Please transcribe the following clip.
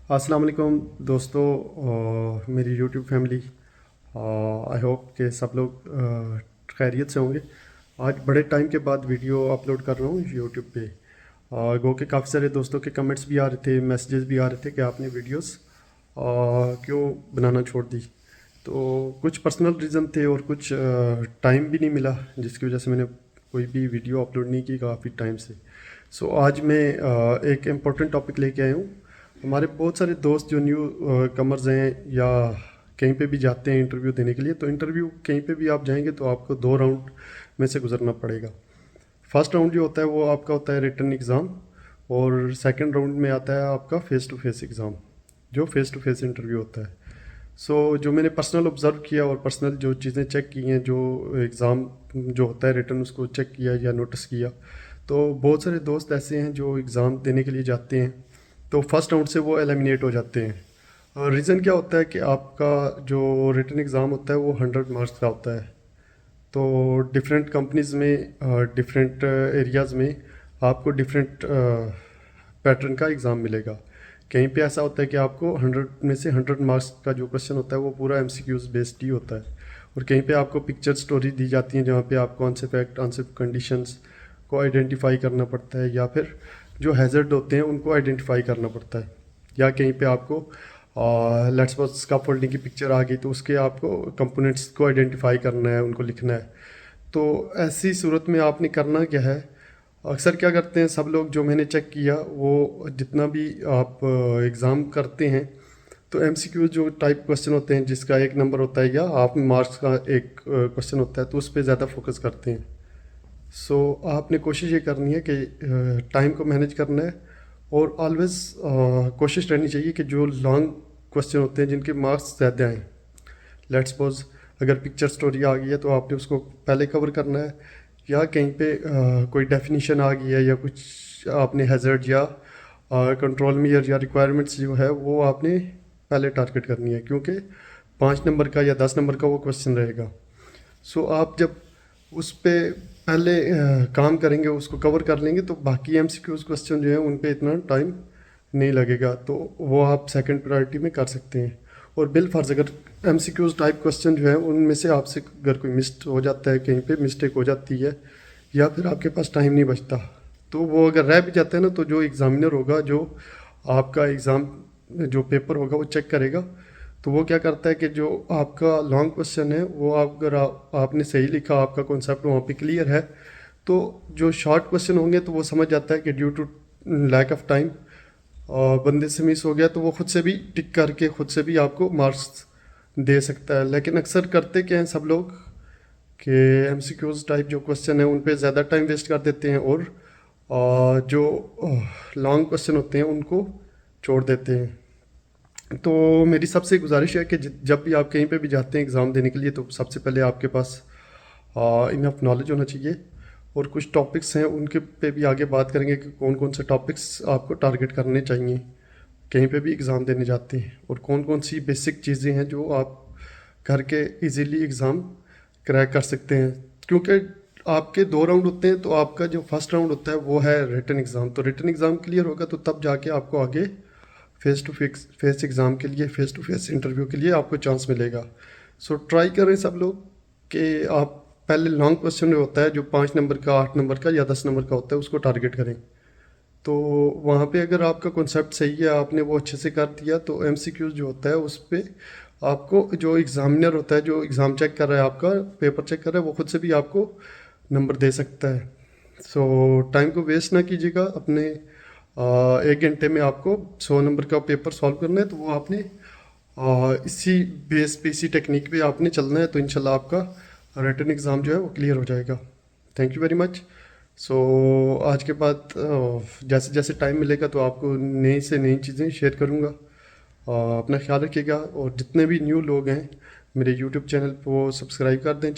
अस्सलाम वालेकुम दोस्तों, मेरी यूट्यूब फैमिली। आई होप कि सब लोग खैरियत से होंगे। आज बड़े टाइम के बाद वीडियो अपलोड कर रहा हूँ यूट्यूब पे। गो के काफ़ी सारे दोस्तों के कमेंट्स भी आ रहे थे, मैसेजेस भी आ रहे थे कि आपने वीडियोस क्यों बनाना छोड़ दी। तो कुछ पर्सनल रीज़न थे और कुछ टाइम भी नहीं मिला, जिसकी वजह से मैंने कोई भी वीडियो अपलोड नहीं की काफ़ी टाइम से। सो आज मैं एक इम्पोर्टेंट टॉपिक लेके आया हूँ। हमारे बहुत सारे दोस्त जो न्यू कमर्स हैं या कहीं पे भी जाते हैं इंटरव्यू देने के लिए, तो इंटरव्यू कहीं पे भी आप जाएंगे तो आपको 2 राउंड में से गुजरना पड़ेगा। फर्स्ट राउंड जो होता है वो आपका होता है रिटन एग्ज़ाम, और सेकंड राउंड में आता है आपका फ़ेस टू फेस एग्ज़ाम, जो फ़ेस टू फेस इंटरव्यू होता है। जो मैंने पर्सनल ऑब्ज़र्व किया और पर्सनल जो चीज़ें चेक की हैं, जो एग्ज़ाम जो होता है रिटन उसको चेक किया या नोटिस किया, तो बहुत सारे दोस्त ऐसे हैं जो एग्ज़ाम देने के लिए जाते हैं तो फर्स्ट राउंड से वो एलिमिनेट हो जाते हैं। और रीज़न क्या होता है कि आपका जो रिटन एग्ज़ाम होता है वो 100 मार्क्स का होता है। तो डिफरेंट कंपनीज़ में डिफरेंट एरियाज़ में आपको डिफरेंट पैटर्न का एग्ज़ाम मिलेगा। कहीं पे ऐसा होता है कि आपको 100 में से 100 मार्क्स का जो क्वेश्चन होता है वो पूरा एमसीक्यूज़ बेस्ड ही होता है, और कहीं पे आपको पिक्चर स्टोरी दी जाती है जहाँ पे आपको आंसर फैक्ट आंसर कंडीशंस को आइडेंटिफाई करना पड़ता है, या फिर जो हैज़र्ड होते हैं उनको आइडेंटिफाई करना पड़ता है। या कहीं पे आपको लेट्स सपोज स्कैफोल्डिंग की पिक्चर आ गई तो उसके आपको कंपोनेंट्स को आइडेंटिफाई करना है, उनको लिखना है। तो ऐसी सूरत में आपने करना क्या है, अक्सर क्या करते हैं सब लोग, जो मैंने चेक किया, वो जितना भी आप एग्ज़ाम करते हैं तो एमसीक्यू जो टाइप क्वेश्चन होते हैं जिसका 1 नंबर होता है या हाफ मार्क्स का एक क्वेश्चन होता है, तो उस पर ज़्यादा फोकस करते हैं। आपने कोशिश ये करनी है कि टाइम को मैनेज करना है, और ऑलवेज़ कोशिश रहनी चाहिए कि जो लॉन्ग क्वेश्चन होते हैं जिनके मार्क्स ज़्यादा हैं, लेट्स सपोज अगर पिक्चर स्टोरी आ गई है तो आपने उसको पहले कवर करना है, या कहीं पे कोई डेफिनेशन आ गई है या कुछ आपने हैज़र्ड या कंट्रोल मीयर या रिक्वायरमेंट्स जो है वो आपने पहले टारगेट करनी है, क्योंकि 5 नंबर का या 10 नंबर का वो क्वेश्चन रहेगा। आप जब उस पे पहले काम करेंगे, उसको कवर कर लेंगे, तो बाकी एमसीक्यूज़ क्वेश्चन जो है उन पे इतना टाइम नहीं लगेगा, तो वो आप सेकंड प्रायोरिटी में कर सकते हैं। और बिल फर्ज अगर एमसीक्यूज़ टाइप क्वेश्चन जो है उनमें से आपसे अगर कोई मिस हो जाता है, कहीं पे मिस्टेक हो जाती है, या फिर आपके पास टाइम नहीं बचता, तो वो अगर रह भी जाता है ना, तो जो एग्ज़ामिनर होगा, जो आपका एग्ज़ाम जो पेपर होगा वो चेक करेगा, तो वो क्या करता है कि जो आपका लॉन्ग क्वेश्चन है वो अगर आपने सही लिखा, आपका कॉन्सेप्ट वहाँ पे क्लियर है, तो जो शॉर्ट क्वेश्चन होंगे तो वो समझ जाता है कि due to lack of time बंदे से मिस हो गया, तो वो खुद से भी टिक करके खुद से भी आपको मार्क्स दे सकता है। लेकिन अक्सर करते क्या हैं सब लोग कि एमसीक्यूज टाइप जो क्वेश्चन है उन पे ज़्यादा टाइम वेस्ट कर देते हैं, और जो लॉन्ग क्वेश्चन होते हैं उनको छोड़ देते हैं। तो मेरी सबसे गुजारिश है कि जब भी आप कहीं पे भी जाते हैं एग्ज़ाम देने के लिए, तो सबसे पहले आपके पास इनफ नॉलेज होना चाहिए। और कुछ टॉपिक्स हैं उनके पे भी आगे बात करेंगे कि कौन कौन से टॉपिक्स आपको टारगेट करने चाहिए कहीं पे भी एग्ज़ाम देने जाते हैं, और कौन कौन सी बेसिक चीज़ें हैं जो आप करके इजीली एग्ज़ाम क्रैक कर सकते हैं। क्योंकि आपके 2 राउंड होते हैं, तो आपका जो फर्स्ट राउंड होता है वो है रिटन एग्ज़ाम। तो रिटन एग्ज़ाम क्लियर होगा तो तब जाके आपको आगे फेस टू फेस एग्ज़ाम के लिए, फेस टू फेस इंटरव्यू के लिए आपको चांस मिलेगा। ट्राई करें सब लोग कि आप पहले लॉन्ग क्वेश्चन जो होता है, जो 5 नंबर का, 8 नंबर का या 10 नंबर का होता है, उसको टारगेट करें। तो वहाँ पे अगर आपका कॉन्सेप्ट सही है, आपने वो अच्छे से कर दिया, तो एमसीक्यूज जो होता है उस पे आपको जो एग्ज़ामिनर होता है, जो एग्ज़ाम चेक कर रहा है, आपका पेपर चेक कर रहा है, वो खुद से भी आपको नंबर दे सकता है। टाइम को वेस्ट ना कीजिएगा अपने। 1 घंटे में आपको 100 नंबर का पेपर सॉल्व करना है, तो वो आपने इसी बेस पे, इसी टेक्निक पे आपने चलना है, तो इंशाल्लाह आपका रिटन एग्ज़ाम जो है वो क्लियर हो जाएगा। Thank you very much. आज के बाद जैसे जैसे टाइम मिलेगा तो आपको नई से नई चीज़ें शेयर करूँगा। अपना ख्याल रखिएगा, और जितने भी न्यू लोग हैं मेरे यूट्यूब चैनल को सब्सक्राइब कर दें।